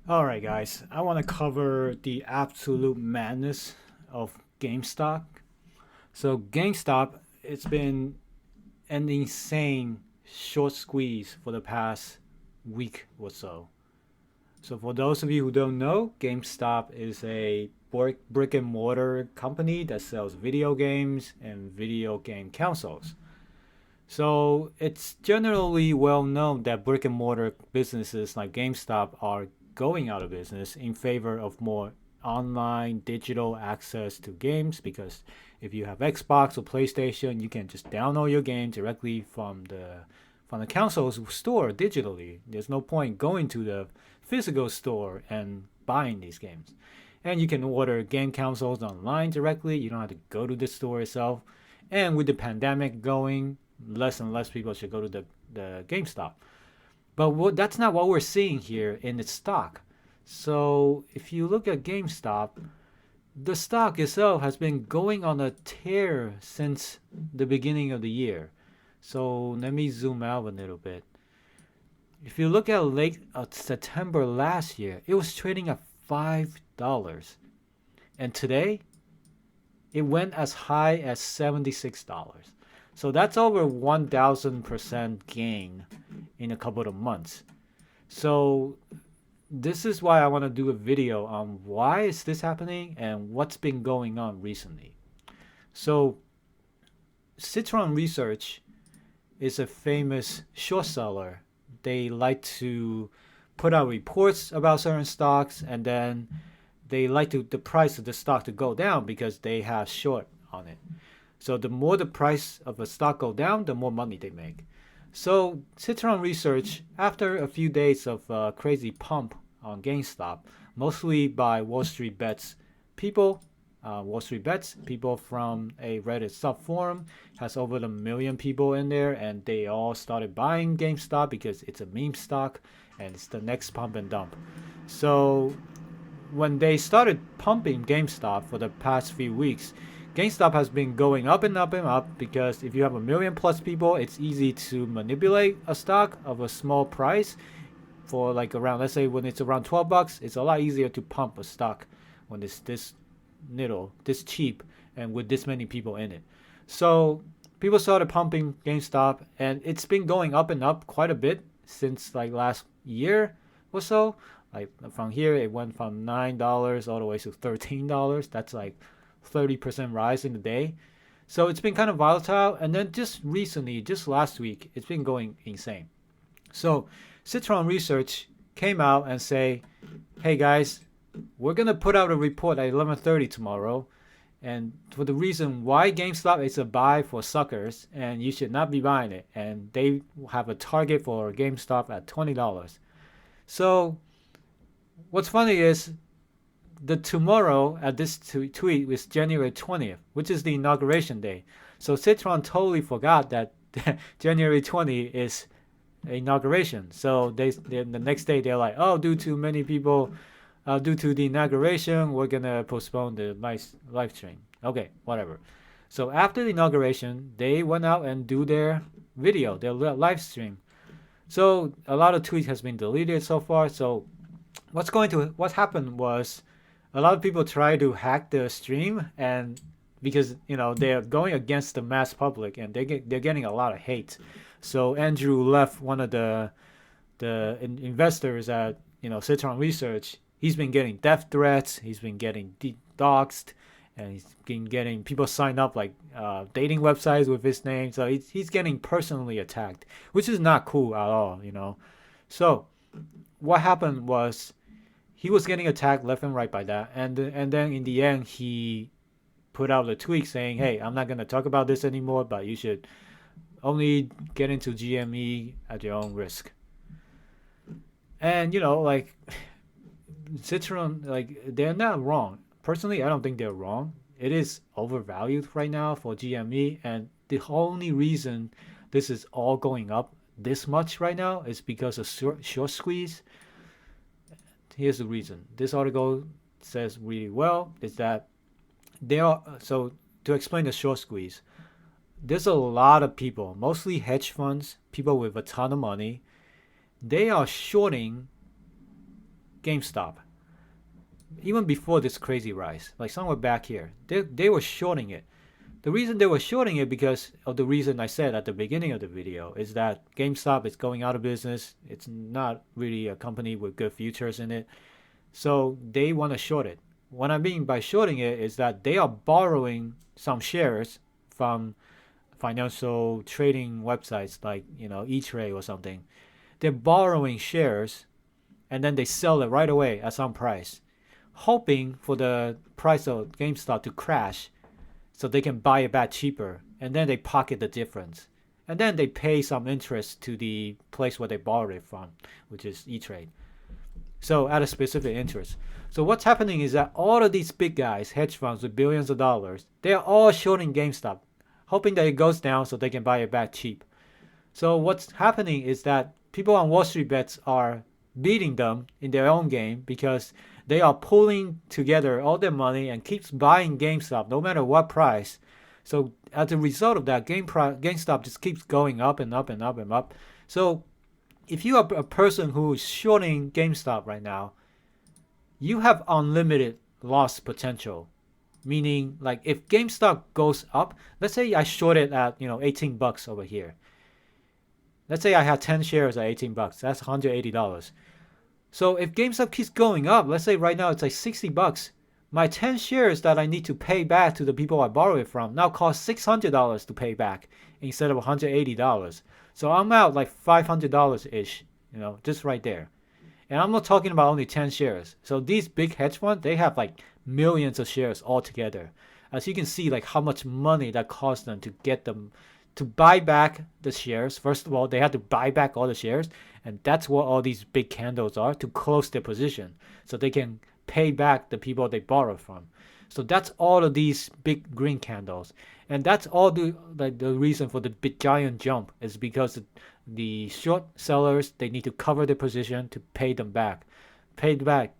Alright, guys, I want to cover the absolute madness of GameStop. So, GameStop, it's been an insane short squeeze for the past week or so. So, for those of you who don't know, GameStop is a brick and mortar company that sells video games and video game consoles. So it's generally well known that brick and mortar businesses like GameStop are going out of business in favor of more online digital access to games because if you have Xbox or PlayStation, you can just download your game directly from the console's store digitally. There's no point going to the physical store and buying these games. And you can order game consoles online directly. You don't have to go to the store itself. And with the pandemic going, less and less people should go to the GameStop. But that's not what we're seeing here in its stock. So if you look at GameStop, the stock itself has been going on a tear since the beginning of the year. So let me zoom out a little bit. If you look at late September last year, it was trading at $5. And today, it went as high as $76. So that's over 1,000% gain in a couple of months. So this is why I want to do a video on why is this happening and what's been going on recently. So Citron Research is a famous short seller. They like to put out reports about certain stocks and then they like the price of the stock to go down because they have short on it. So the more the price of a stock go down, the more money they make. So Citron Research, after a few days of crazy pump on GameStop, mostly by Wall Street Bets people, people from a Reddit subforum, has over 1 million people in there, and they all started buying GameStop because it's a meme stock and it's the next pump and dump. So when they started pumping GameStop for the past few weeks, GameStop has been going up and up and up because if you have 1 million plus people, it's easy to manipulate a stock of a small price for like around, let's say when it's around $12, it's a lot easier to pump a stock when it's this little, this cheap, and with this many people in it. So people started pumping GameStop, and it's been going up and up quite a bit since like last year or so. Like from here, it went from $9 all the way to $13. That's like 30% rise in a day. So it's been kind of volatile. And then just recently, just last week, it's been going insane. So Citron Research came out and say, hey guys, we're going to put out a report at 11:30 tomorrow. And for the reason why GameStop is a buy for suckers and you should not be buying it. And they have a target for GameStop at $20. So what's funny is the tomorrow at this tweet is January 20th, which is the inauguration day. So Citron totally forgot that January 20th is inauguration. So they the next day they're like, oh, due to many people, due to the inauguration, we're gonna postpone the live stream. Okay, whatever. So after the inauguration, they went out and do their video, their live stream. So a lot of tweets has been deleted so far. So what happened was a lot of people try to hack the stream and because they're going against the mass public and they're getting a lot of hate. So Andrew left one of the investors at Citron Research. He's been getting death threats. He's been getting doxxed, and he's been getting people sign up like dating websites with his name. So he's getting personally attacked, which is not cool at all. So what happened was he was getting attacked left and right by that, and then in the end he put out a tweet saying, "Hey, I'm not gonna talk about this anymore, but you should only get into GME at your own risk." And like Citron, like they're not wrong. Personally, I don't think they're wrong. It is overvalued right now for GME, and the only reason this is all going up this much right now is because of short squeeze. Here's the reason. This article says really well is that there are so to explain the short squeeze, there's a lot of people, mostly hedge funds, people with a ton of money. They are shorting GameStop, even before this crazy rise, like somewhere back here, they were shorting it. The reason they were shorting it because of the reason I said at the beginning of the video is that GameStop is going out of business. It's not really a company with good futures in it. So they want to short it. What I mean by shorting it is that they are borrowing some shares from financial trading websites like, E-Trade or something. They're borrowing shares and then they sell it right away at some price, hoping for the price of GameStop to crash so they can buy it back cheaper, and then they pocket the difference. And then they pay some interest to the place where they borrowed it from, which is E-Trade. So at a specific interest. So what's happening is that all of these big guys, hedge funds with billions of dollars, they're all shorting GameStop, hoping that it goes down so they can buy it back cheap. So what's happening is that people on Wall Street bets are beating them in their own game because they are pulling together all their money and keeps buying GameStop no matter what price. So as a result of that, GameStop just keeps going up and up and up and up. So if you are a person who is shorting GameStop right now, you have unlimited loss potential. Meaning, like, if GameStop goes up, let's say I shorted at $18 over here. Let's say I had 10 shares at $18. That's $180. So if GameStop keeps going up, let's say right now it's like $60, my 10 shares that I need to pay back to the people I borrow it from now cost $600 to pay back instead of $180. So I'm out like $500-ish, just right there. And I'm not talking about only 10 shares. So these big hedge funds, they have like millions of shares altogether. As you can see, like how much money that cost them to get them to buy back the shares. First of all, they had to buy back all the shares. And that's what all these big candles are, to close their position so they can pay back the people they borrowed from. So that's all of these big green candles. And that's all the reason for the big giant jump is because the short sellers, they need to cover their position to pay back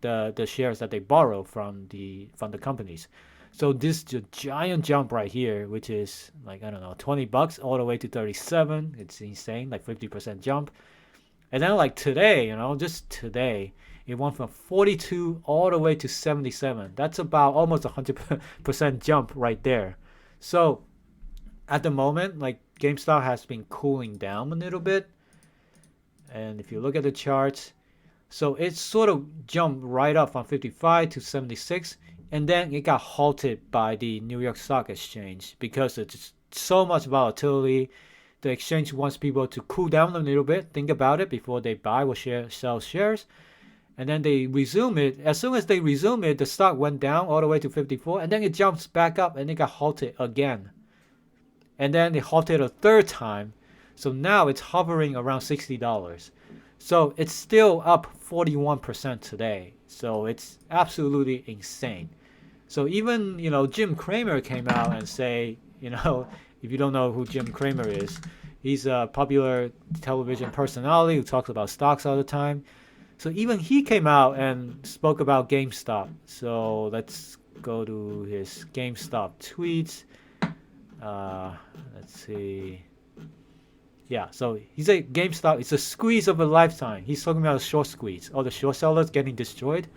the shares that they borrow from the companies. So this giant jump right here, which is like, I don't know, $20 all the way to 37. It's insane, like 50% jump. And then like today, just today, it went from 42 all the way to 77. That's about almost 100% jump right there. So at the moment, like GameStop has been cooling down a little bit. And if you look at the charts, so it sort of jumped right up from 55 to 76. And then it got halted by the New York Stock Exchange because it's so much volatility. The exchange wants people to cool down a little bit, think about it before they buy or sell shares. And then they resume it. As soon as they resume it, the stock went down all the way to 54. And then it jumps back up and it got halted again. And then it halted a third time. So now it's hovering around $60. So it's still up 41% today. So it's absolutely insane. So even, Jim Cramer came out and say, if you don't know who Jim Cramer is, he's a popular television personality who talks about stocks all the time. So even he came out and spoke about GameStop. So let's go to his GameStop tweets. Let's see. Yeah, so he said GameStop is a squeeze of a lifetime. He's talking about a short squeeze. All the short sellers getting destroyed.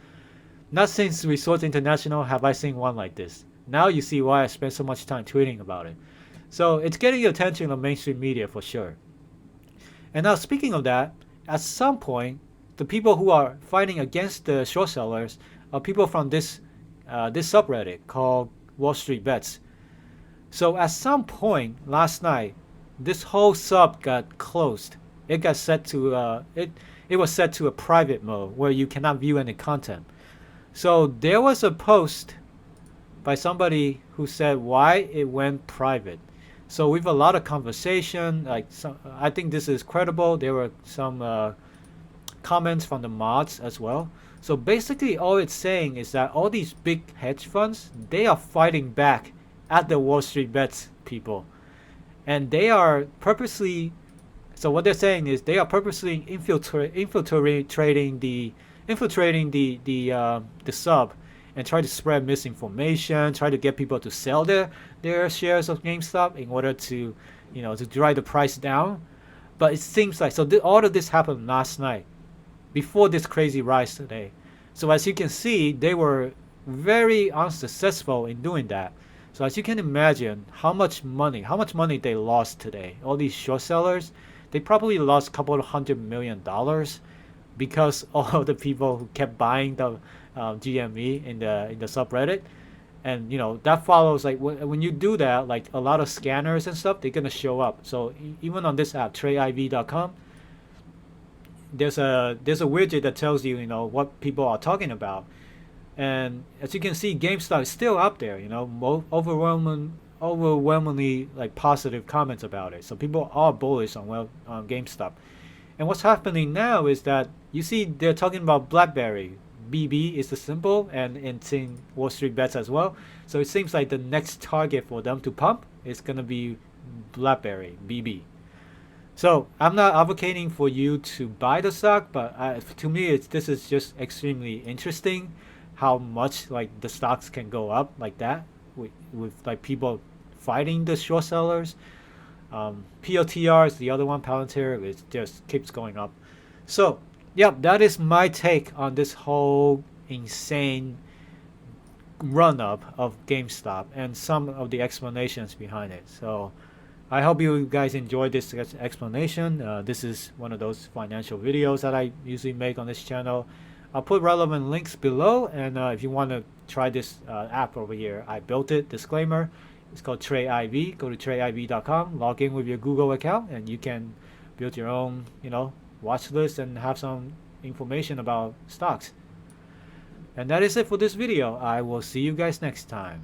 Not since Resorts International have I seen one like this. Now you see why I spent so much time tweeting about it. So it's getting the attention of mainstream media for sure. And now speaking of that, at some point, the people who are fighting against the short sellers are people from this subreddit called Wall Street Bets. So at some point last night, this whole sub got closed. It got set to it was set to a private mode where you cannot view any content. So there was a post by somebody who said why it went private. So with a lot of conversation, I think this is credible. There were some comments from the mods as well. So basically all it's saying is that all these big hedge funds, they are fighting back at the Wall Street Bets people. And they are purposely, so what they're saying is they are purposely infiltrating the sub and try to spread misinformation, try to get people to sell their shares of GameStop in order to, to drive the price down. But it seems like, so all of this happened last night, before this crazy rise today. So as you can see, they were very unsuccessful in doing that. So as you can imagine, how much money they lost today. All these short sellers, they probably lost a couple of $100 million because all of the people who kept buying the GME in the subreddit. And that follows, like when you do that, like a lot of scanners and stuff, they're gonna show up. So even on this app, tradeiv.com, there's a widget that tells you what people are talking about. And as you can see, GameStop is still up there. Overwhelmingly like positive comments about it. So people are bullish on GameStop. And what's happening now is that you see they're talking about BlackBerry. BB is the symbol, and it's in Wall Street Bets as well. So it seems like the next target for them to pump is gonna be BlackBerry, BB. So I'm not advocating for you to buy the stock, but to me, this is just extremely interesting, how much like the stocks can go up like that with like people fighting the short sellers. POTR is the other one, Palantir, it just keeps going up. So yep, that is my take on this whole insane run up of GameStop and some of the explanations behind it. So I hope you guys enjoyed this explanation. This is one of those financial videos that I usually make on this channel. I'll put relevant links below, and if you want to try this app over here, I built it. Disclaimer, it's called TradeIV. Go to tradeiv.com, log in with your Google account, and you can build your own, watch list and have some information about stocks. And that is it for this video. I will see you guys next time.